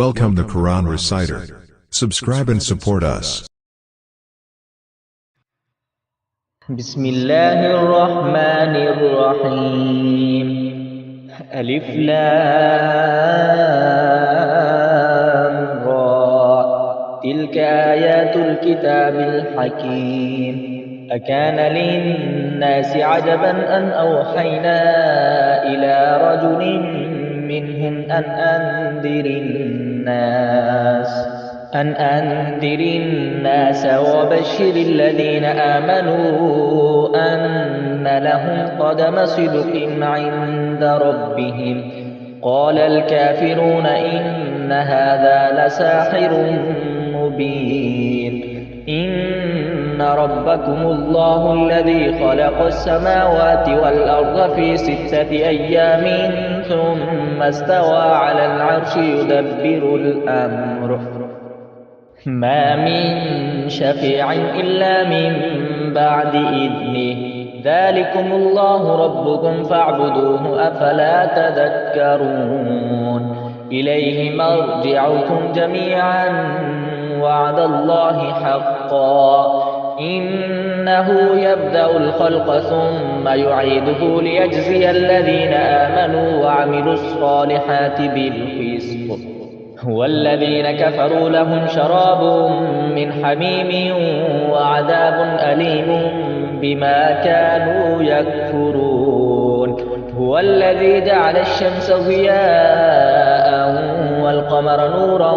Welcome the Quran Reciter. Subscribe and support us. بسم الله الرحمن الرحيم. ألف لام را. تلك آيات الكتاب الحكيم. أكان للناس عجبا أن أوحينا إلى رجل منهم أن أنذر الناس وبشر الذين آمنوا أن لهم قدم صدق عند ربهم. قال الكافرون إن هذا لساحر مبين. إن ربكم الله الذي خلق السماوات والأرض في 6 أيام ثم استوى على العرش يدبر الأمر ما من شفيع إلا من بعد إذنه ذلكم الله ربكم فاعبدوه أفلا تذكرون. إليه مرجعكم جميعا وعد الله حقا إنه يبدأ الخلق ثم يعيده ليجزي الذين آمنوا وعملوا الصالحات بالقسط. والذين كفروا لهم شراب من حميم وعذاب أليم بما كانوا يكفرون. هو الذي جعل الشمس ضياء والقمر نورا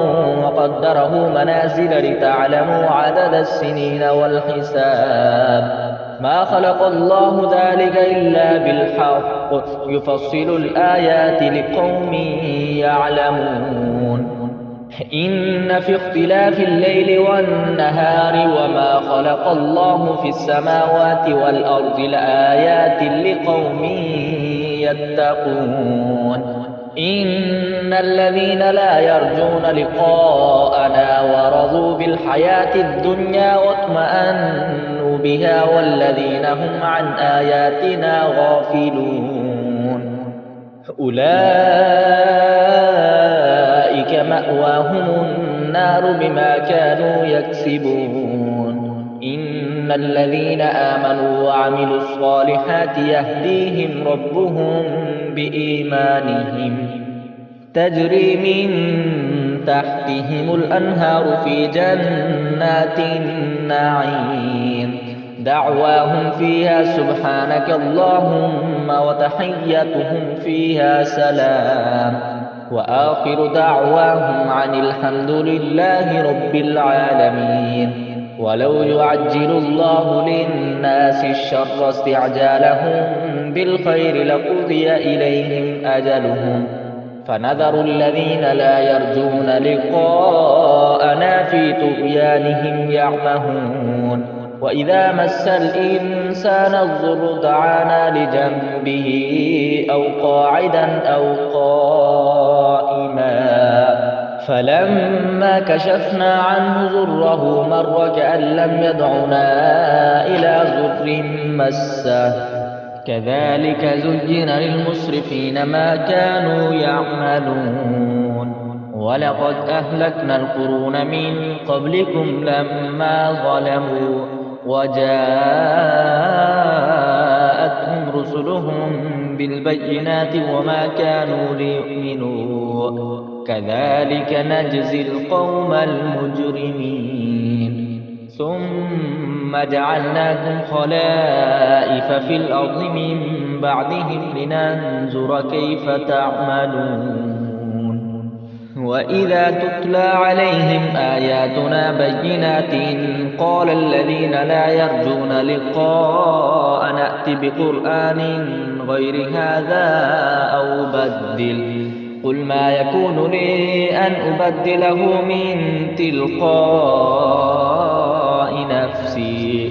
وقدره منازل لتعلموا عدد السنين والحساب. ما خلق الله ذلك إلا بالحق يفصل الآيات لقوم يعلمون. إن في اختلاف الليل والنهار وما خلق الله في السماوات والأرض لآيات لقوم يتقون. إن الذين لا يرجون لقاءنا ورضوا بالحياة الدنيا واطمأنوا بها والذين هم عن آياتنا غافلون أولئك مأواهم النار بما كانوا يكسبون. إن الذين آمنوا وعملوا الصالحات يهديهم ربهم بإيمانهم تجري من تحتهم الأنهار في جنات النعيم دعواهم فيها سبحانك اللهم وتحيتهم فيها سلام وآخر دعواهم عن الحمد لله رب العالمين. ولو يعجل الله للناس الشر استعجالهم بالخير لقضي إليهم أجلهم فنذر الذين لا يرجون لقاءنا في طغيانهم يعمهون. وإذا مس الإنسان الضر دعانا لجنبه أو قاعدا أو قائما فلما كشفنا عنه ضره مر كأن لم يدعنا إلى ضر مسه كذلك زين للمسرفين ما كانوا يعملون. ولقد أهلكنا القرون من قبلكم لما ظلموا وجاءتهم رسلهم بالبينات وما كانوا ليؤمنوا كذلك نجزي القوم المجرمين. ثم جعلناكم خلائف في الأرض من بعدهم لننظر كيف تعملون. وإذا تتلى عليهم آياتنا بينات قال الذين لا يرجون لقاء نأت بقرآن غير هذا أو بدل قل ما يكون لي أن أبدله من تلقاء نفسي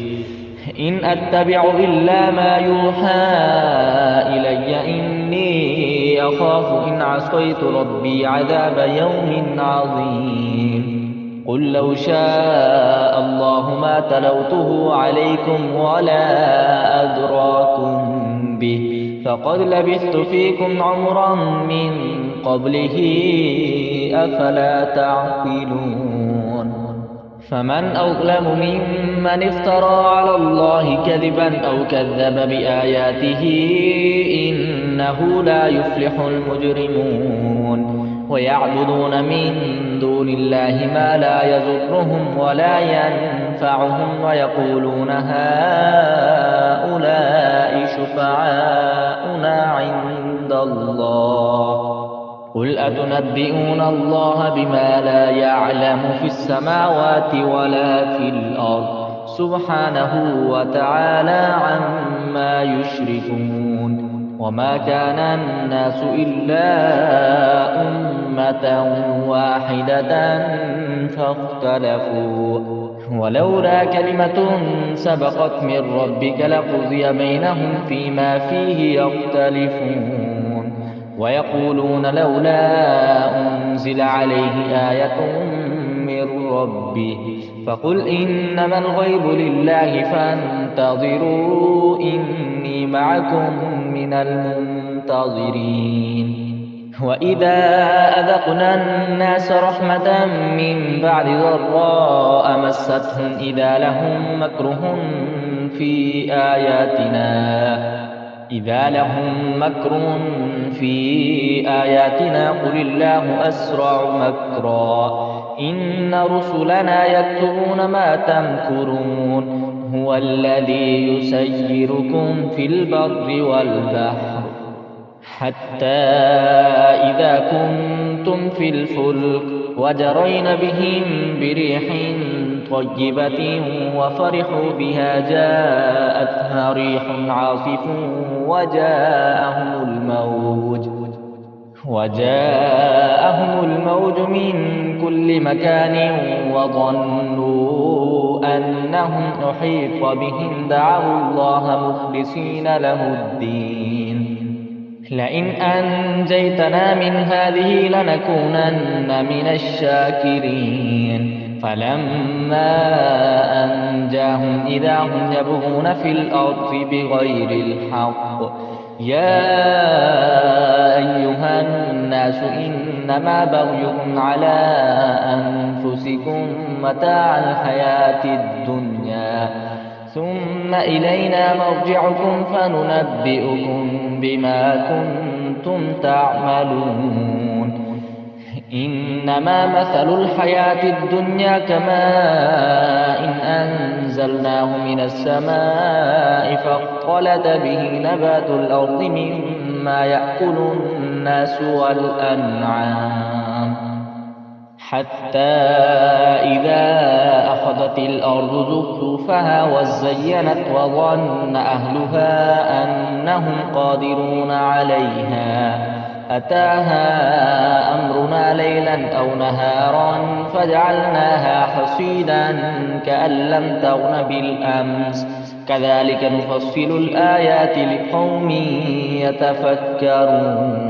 إن أتبع إلا ما يوحى إلي إني أخاف إن عصيت ربي عذاب يوم عظيم. قل لو شاء الله ما تلوته عليكم ولا أدراكم به فقد لبثت فيكم عمرا من قبله أفلا تعقلون فمن أظلم ممن افترى على الله كذبا أو كذب بآياته إنه لا يفلح المجرمون ويعبدون من دون الله ما لا يضرهم ولا ينفعهم ويقولون هؤلاء شفعاؤنا عند الله قل أتنبئون الله بما لا يعلم في السماوات ولا في الأرض سبحانه وتعالى عما يشركون وما كان الناس إلا أمة واحدة فاختلفوا ولولا كلمة سبقت من ربك لقضي بينهم فيما فيه يختلفون ويقولون لولا أنزل عليه آية من ربه فقل إنما الغيب لله فانتظروا إني معكم من المنتظرين وإذا أذقنا الناس رحمة من بعد ضراء مستهم إذا لهم مكر في آياتنا قل الله أسرع مكرا إن رسلنا يكتبون ما تمكرون هو الذي يسيركم في البر والبحر حتى إذا كنتم في الفلك وجرين بهم بريح طيبة وفرحوا بها جاءتها ريح عاصف وجاءهم الموج من كل مكان وظنوا أنهم أحيط بهم دعوا الله مخلصين له الدين لئن أنجيتنا من هذه لنكونن من الشاكرين فلما أنجاهم إذا هم يبغون في الأرض بغير الحق يا أيها الناس إنما بغيكم على أنفسكم متاع الحياة الدنيا ثم إلينا مرجعكم فننبئكم بما كنتم تعملون إنما مثل الحياة الدنيا كماء إن أنزلناه من السماء فاختلط به نبات الأرض مما يأكل الناس والأنعام حتى إذا أخذت الأرض زخرفها وزينت وظن أهلها أنهم قادرون عليها أتاها أمرنا ليلا أو نهارا فجعلناها حصيدا كأن لم تغن بالأمس كذلك نفصل الآيات لقوم يتفكرون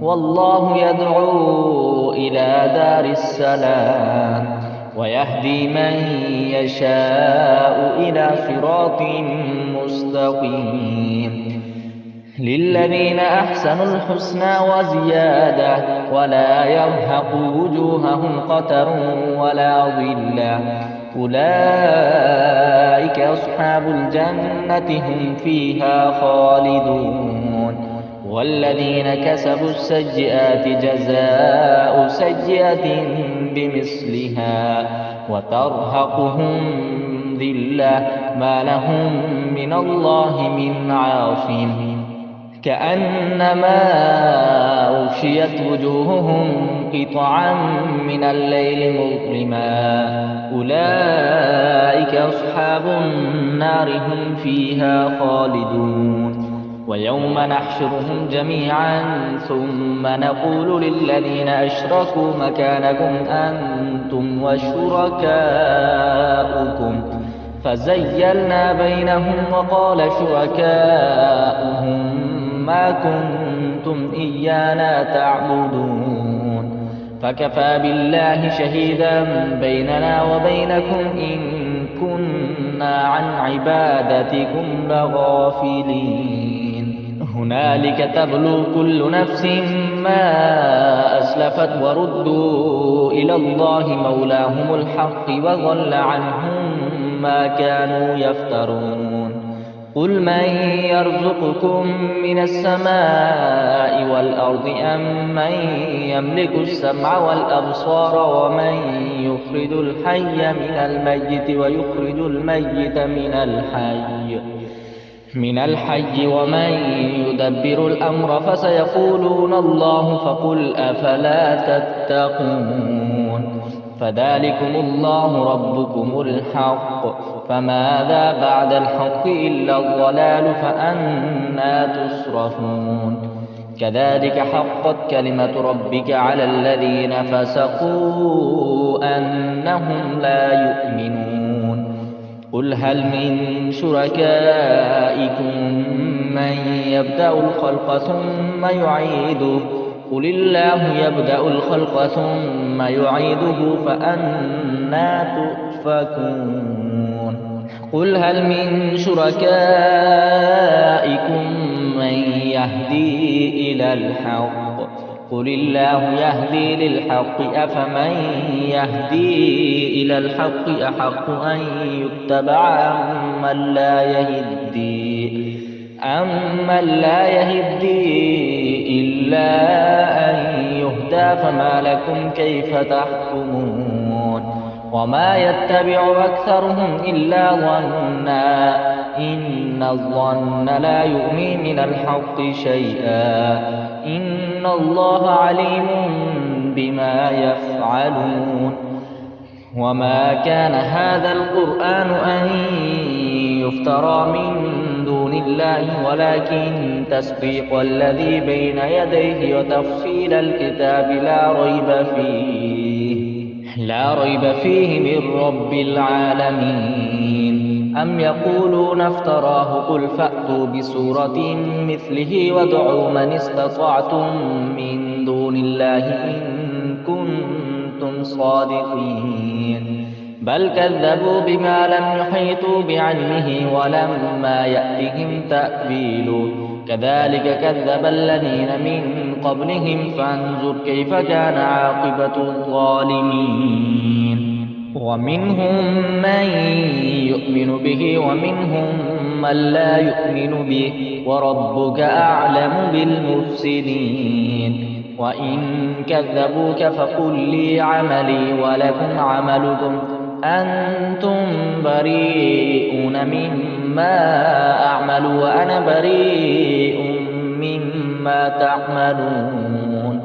والله يدعو إلى دار السلام ويهدي من يشاء إلى صراط مستقيم للذين أحسنوا الحسنى وزيادة ولا يرهق وجوههم قتر ولا ظلة أولئك أصحاب الجنة هم فيها خالدون والذين كسبوا السيئات جزاء سيئة بمثلها وترهقهم ذلة ما لهم من الله من عاصم كأنما أغشيت وجوههم قطعا من الليل مظلما أولئك أصحاب النار هم فيها خالدون ويوم نحشرهم جميعا ثم نقول للذين أشركوا مكانكم أنتم وشركاؤكم فزيلنا بينهم وقال شركاؤهم ما كنتم إيانا تعبدون فكفى بالله شهيدا بيننا وبينكم إن كنا عن عبادتكم لغافلين هنالك تبلو كل نفس ما أسلفت وردوا إلى الله مولاهم الحق وضل عنهم ما كانوا يفترون قل من يرزقكم من السماء والأرض أم من يملك السمع والأبصار ومن يخرج الحي من الميت ويخرج الميت من الحي ومن يدبر الأمر فسيقولون الله فقل أفلا تتقون فذلكم الله ربكم الحق فماذا بعد الحق إلا الضلال فأنى تصرفون كذلك حقت كلمة ربك على الذين فسقوا أنهم لا يؤمنون قل هل من شركائكم من يبدأ الخلق ثم يعيده قل الله يبدأ الخلق ثم يعيده فأنى تؤفكون قل هل من شركائكم من يهدي إلى الحق قل الله يهدي للحق أفمن يهدي إلى الحق أحق أن يتبع أمن لا يهدي إلا أن يهدى فما لكم كيف تحكمون وما يتبع أكثرهم إلا ظنا إن الظن لا يغني من الحق شيئا إن الله عليم بما يفعلون وما كان هذا القرآن أن يفترى من دون الله ولكن تصديق الذي بين يديه وتفصيل الكتاب لا ريب فيه من رب العالمين أم يقولون افتراه قل فأتوا بسورة مثله وادعوا من استطعتم من دون الله إن كنتم صادقين بل كذبوا بما لم يحيطوا بعلمه ولما يأتهم تأويله كذلك كذب الذين من قبلهم فانظر كيف كان عاقبة الظالمين ومنهم من يؤمن به ومنهم من لا يؤمن به وربك أعلم بالمفسدين وإن كذبوك فقل لي عملي ولكم عملكم أنتم بريئون مما أعمل وأنا بريء مما تعملون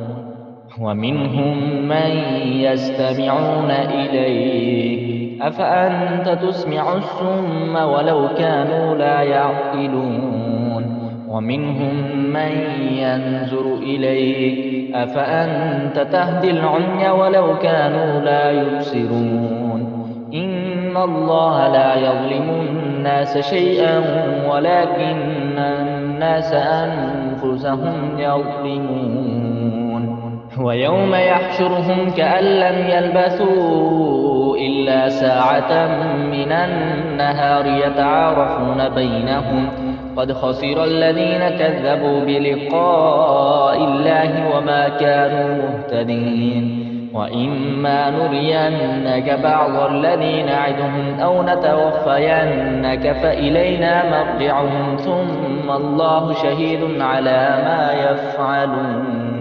ومنهم من يستمعون إليك أفأنت تسمع الصم ولو كانوا لا يعقلون ومنهم من ينظر إليك أفأنت تهدي العمي ولو كانوا لا يبصرون إن الله لا يظلم الناس شيئا ولكن الناس أنفسهم يظلمون ويوم يحشرهم كأن لم يلبثوا إلا ساعة من النهار يتعارفون بينهم قد خسر الذين كذبوا بلقاء الله وما كانوا مهتدين وإما نرينك بعض الذي نعدهم أو نتوفينك فإلينا مرجعهم ثم الله شهيد على ما يفعلون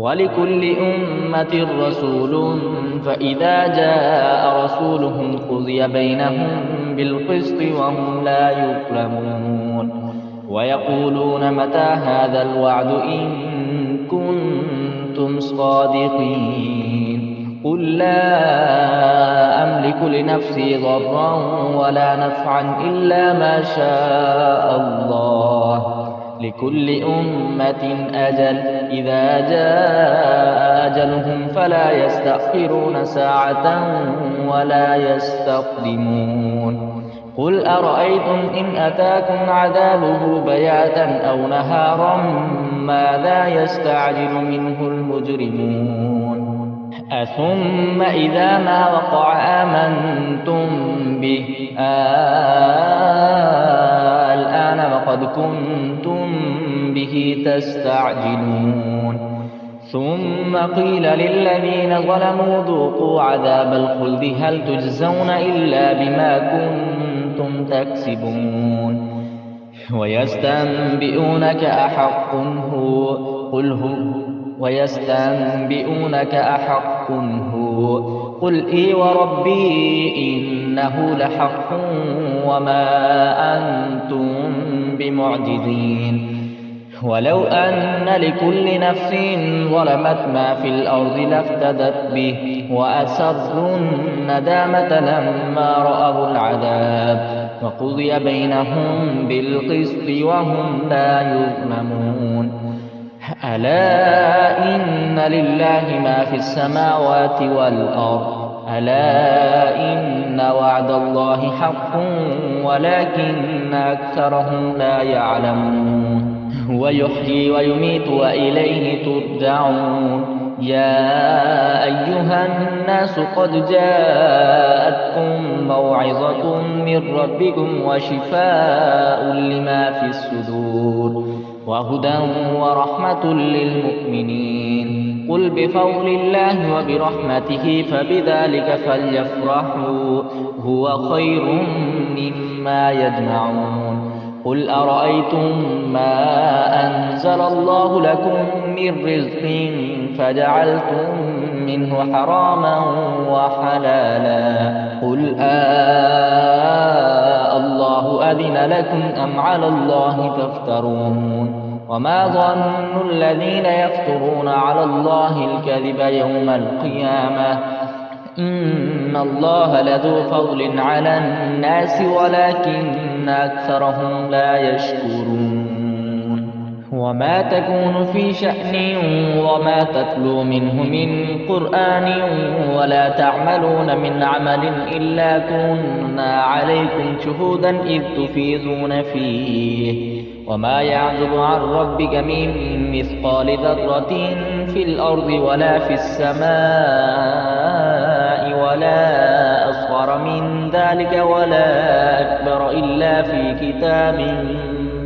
ولكل أمة رسول فإذا جاء رسولهم قضي بينهم بالقسط وهم لا يظلمون ويقولون متى هذا الوعد إن كنتم صادقين قل لا أملك لنفسي ضرا ولا نفعا إلا ما شاء الله لكل أمة أجل إذا جاء أجلهم فلا يستأخرون ساعة ولا يستقدمون قل أرأيتم إن أتاكم عذابه بياتا أو نهارا ماذا يستعجل منه المجرمون أثم إذا ما وقع آمنتم به الآن وقد كنتم به تستعجلون ثم قيل للذين ظلموا ذوقوا عذاب الخلد هل تجزون إلا بما كنتم تكسبون ويستنبئونك أحق هو قل إي وربي إنه لحق وما أنتم بمعجزين ولو أن لكل نفس ظلمت ما في الأرض لافتدت به وأسروا الندامة لما رأوا العذاب وقضي بينهم بالقسط وهم لا يظلمون ألا إن لله ما في السماوات والأرض ألا إن وعد الله حق ولكن أكثرهم لا يعلمون هو يحيي ويميت وإليه ترجعون يا أيها الناس قد جاءتكم موعظة من ربكم وشفاء لما في الصدور وهدى ورحمة للمؤمنين قل بفضل الله وبرحمته فبذلك فليفرحوا هو خير مما يجمعون قل أرأيتم ما أنزل الله لكم من رزق فجعلتم منه حراما وحلالا قل الله أذن لكم أم على الله تفترون وما ظن الذين يفترون على الله الكذب يوم القيامة إن الله لذو فضل على الناس ولكن أكثرهم لا يشكرون وما تكون في شأن وما تتلو منه من قرآن ولا تعملون من عمل إلا كنا عليكم شهودا إذ تفيضون فيه وما يعزب عن ربك من مثقال ذرة في الأرض ولا في السماء ولا أصغر من ذلك ولا أكبر إلا في كتاب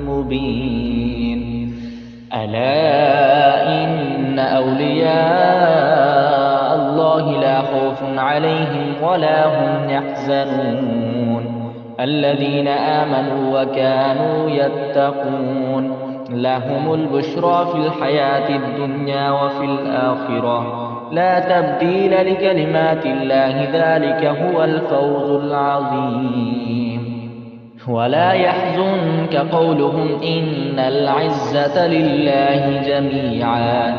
مبين ألا إن أولياء الله لا خوف عليهم ولا هم يحزنون الذين آمنوا وكانوا يتقون لهم البشرى في الحياة الدنيا وفي الآخرة لا تبديل لكلمات الله ذلك هو الفوز العظيم ولا يحزنك قولهم إن العزة لله جميعا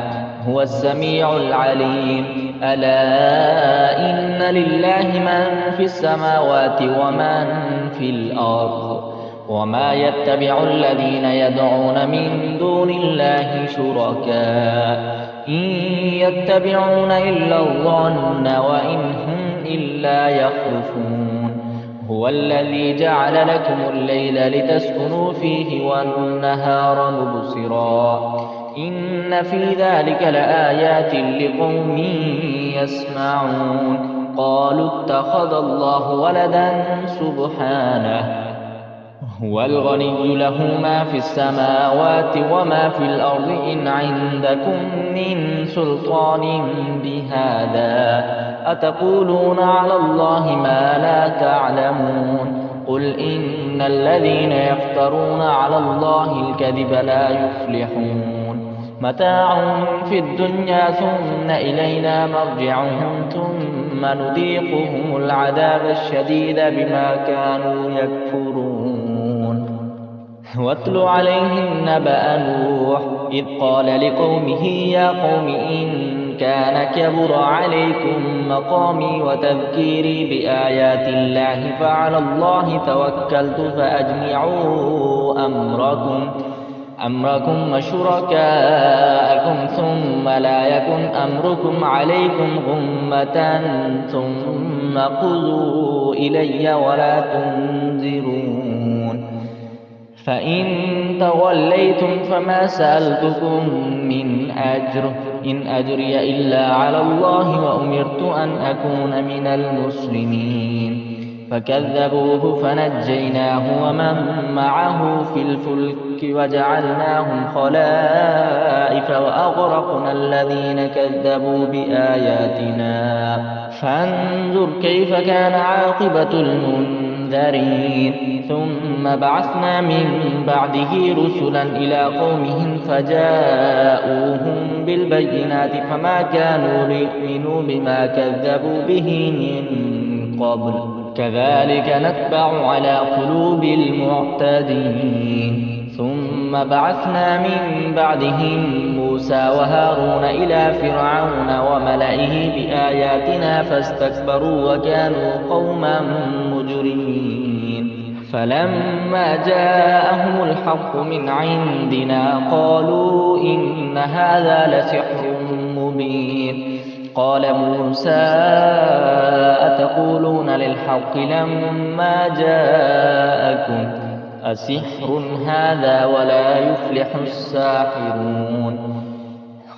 هو السميع العليم ألا إن لله من في السماوات ومن في الأرض وما يتبع الذين يدعون من دون الله شركاء إن يتبعون إلا الظن وإن هم إلا يخرصون هو الذي جعل لكم الليل لتسكنوا فيه والنهار مبصرا إن في ذلك لآيات لقوم يسمعون قالوا اتخذ الله ولدا سبحانه هو الغني له ما في السماوات وما في الأرض إن عندكم من سلطان بهذا أتقولون على الله ما لا تعلمون قل إن الذين يفترون على الله الكذب لا يفلحون متاع في الدنيا ثم إلينا مرجعهم ثم نذيقهم العذاب الشديد بما كانوا يكفرون واتل عليهم نبأ نوح إذ قال لقومه يا قوم إن كان كبر عليكم مقامي وتذكيري بآيات الله فعلى الله توكلت فأجمعوا أمركم وشركاءكم ثم لا يكن أمركم عليكم غمة ثم قضوا إلي ولا تنذرون فإن توليتم فما سألتكم من أجر إن أجري إلا على الله وأمرت أن أكون من المسلمين. فكذبوه فنجيناه ومن معه في الفلك وجعلناهم خلائف وأغرقنا الذين كذبوا بآياتنا فانظر كيف كان عاقبة المنذرين. ثم بعثنا من بعده رسلا إلى قومهم فجاءوهم بالبينات فما كانوا ليؤمنوا بما كذبوا به من قبل كذلك نتبع على قلوب المعتدين. ثم بعثنا من بعدهم موسى وهارون إلى فرعون وملئه بآياتنا فاستكبروا وكانوا قوما مجرمين. فلما جاءهم الحق من عندنا قالوا إن هذا لسحر مبين. قال موسى أتقولون للحق لما جاءكم أسحر هذا ولا يفلح الساحرون.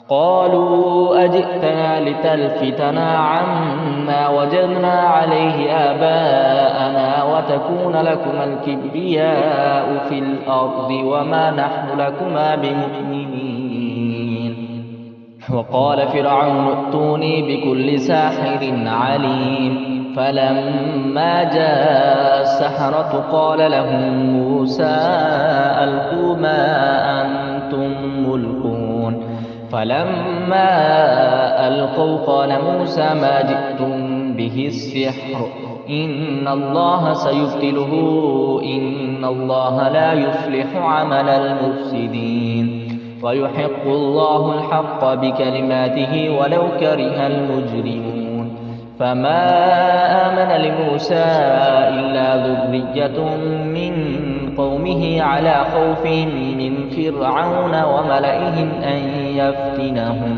قالوا أجئتنا لتلفتنا عما وجدنا عليه آباءنا وتكون لكما الكبرياء في الأرض وما نحن لكما بمؤمنين. وقال فرعون ائتوني بكل ساحر عليم. فلما جاء السحرة قال لهم موسى ألقوا ما أنتم ملقون. فلما ألقوا قال موسى ما جئتم به السحر إن الله سيبطله إن الله لا يفلح عمل المفسدين ويحق الله الحق بكلماته ولو كره المجرمون. فما آمن لموسى إلا ذرية من قومه على خوف من فرعون وملئهم أن يفتنهم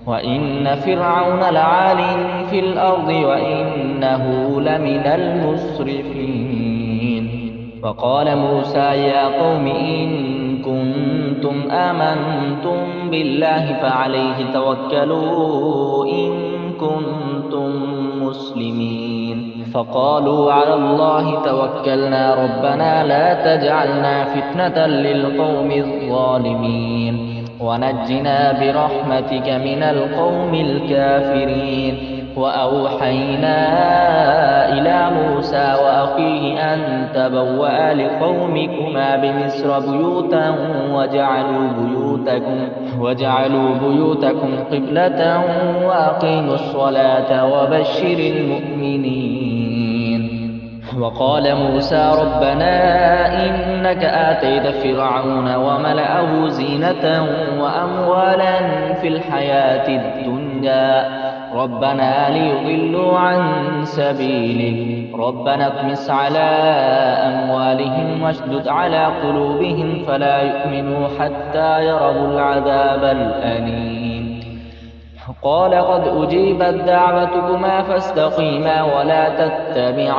وإن فرعون لعال في الأرض وإنه لمن المسرفين. وقال موسى يا قوم إن كنتم آمنتم بالله فعليه توكلوا إن كنتم مسلمين. فقالوا على الله توكلنا ربنا لا تجعلنا فتنة للقوم الظالمين ونجنا برحمتك من القوم الكافرين. وأوحينا إلى موسى وأخيه أن تبوأ لقومكما بمصر بيوتا وجعلوا بيوتكم قبلة وأقيموا الصلاة وبشر المؤمنين. وقال موسى ربنا إنك آتيت فرعون وملأه زينة وأموالا في الحياة الدنيا ربنا ليضلوا عن سبيلك ربنا اطمس على أموالهم واشدد على قلوبهم فلا يؤمنوا حتى يروا العذاب الأليم. قال قد أجيبت دعوتكما فاستقيما ولا تتبعان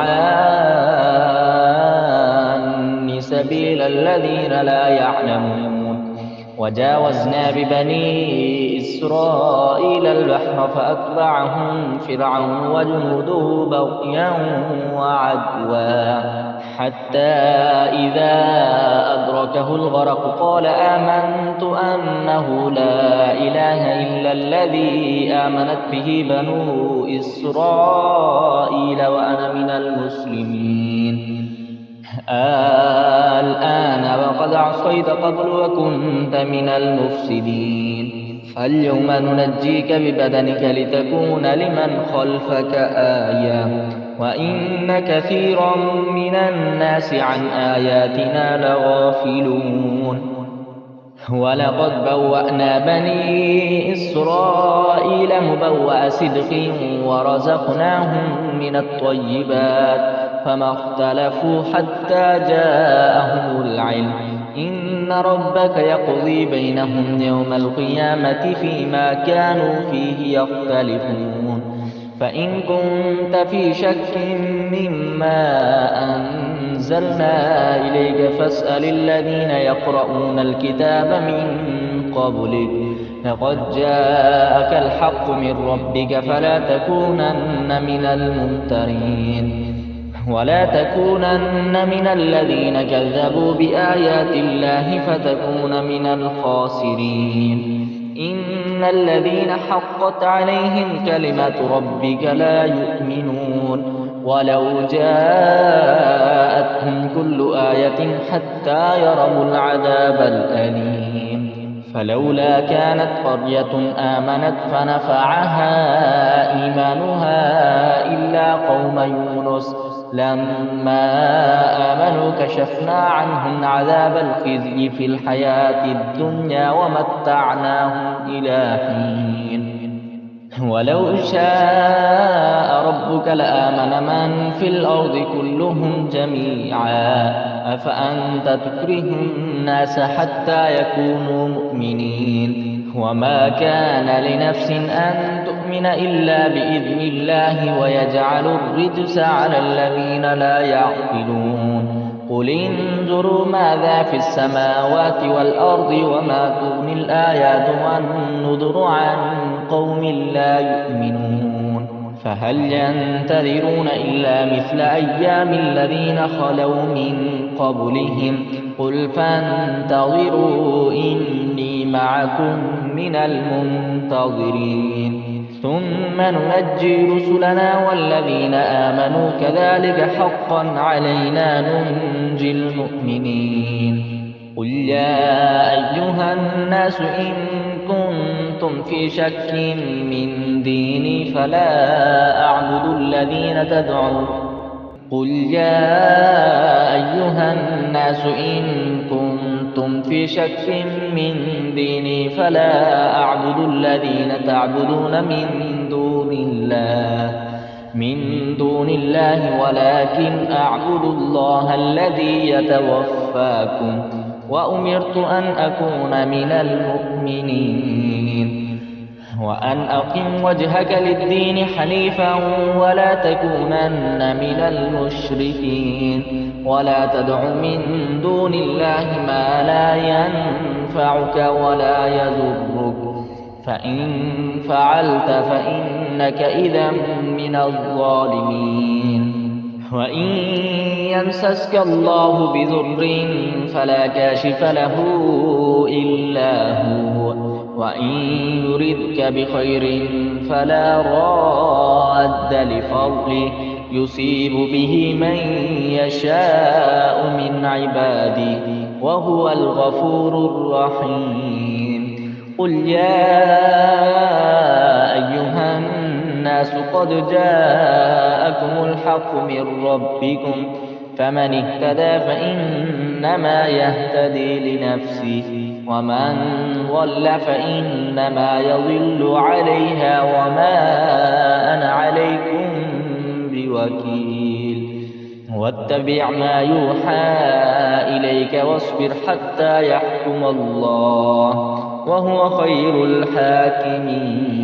سبيل الذين لا يعلمون. وجاوزنا ببني إسرائيل البحر فأتبعهم فرعون وجنوده بغيا وعدوا حتى إذا أدركه الغرق قال آمنت أنه لا إله إلا الذي آمنت به بنو إسرائيل وأنا من المسلمين. الآن وقد عصيت قبل وكنت من المفسدين. فاليوم ننجيك ببدنك لتكون لمن خلفك آية وإن كثيرا من الناس عن آياتنا لغافلون. ولقد بوأنا بني إسرائيل مبوأ صدق ورزقناهم من الطيبات فما اختلفوا حتى جاءهم العلم إن ربك يقضي بينهم يوم القيامة فيما كانوا فيه يختلفون. فإن كنت في شك مما أنزلنا إليك فاسأل الذين يقرؤون الكتاب من قبلك لقد جاءك الحق من ربك فلا تكونن من الممترين ولا تكونن من الذين كذبوا بآيات الله فتكون من الخاسرين إن الذين حقت عليهم كلمة ربك لا يؤمنون ولو جاءتهم كل آية حتى يروا العذاب الأليم فلولا كانت قرية آمنت فنفعها إيمانها إلا قوم يونس لما آمنوا كشفنا عنهم عذاب الخزي في الحياة الدنيا ومتعناهم إلى حين ولو شاء ربك لآمن من في الأرض كلهم جميعا أفأنت تكره الناس حتى يكونوا مؤمنين وما كان لنفس أن تؤمن إلا بإذن الله ويجعل الرجس على الذين لا يعقلون قل انظروا ماذا في السماوات والأرض وما تغني الآيات والنذر عن قوم لا يؤمنون فهل ينتظرون إلا مثل أيام الذين خلوا من قبلهم قل فانتظروا إني معكم من المنتظرين ثم ننجي رسلنا والذين آمنوا كذلك حقا علينا ننجي المؤمنين قل يا أيها الناس إن كنتم في شك من ديني فلا أعبد الذين تدعون قل يا أيها الناس إن كنتم في شك من ديني فلا أعبد الذين تعبدون من دون الله ولكن أعبد الله الذي يتوفاكم وأمرت أن أكون من المؤمنين وأن أقم وجهك للدين حنيفا ولا تكونن من المشركين ولا تدع من دون الله ما لا ينفعك ولا يضرك فإن فعلت فإنك إذا من الظالمين وإن يمسسك الله بضر فلا كاشف له إلا هو وإن يردك بخير فلا راد لفضله يصيب به من يشاء من عباده وهو الغفور الرحيم قل يا أيها الناس قد جاءكم الحق من ربكم فمن اهتدى فإنما يهتدي لنفسه ومن ضل فإنما يضل عليها وما أنا عليكم بوكيل واتبع ما يوحى إليك واصبر حتى يحكم الله وهو خير الحاكمين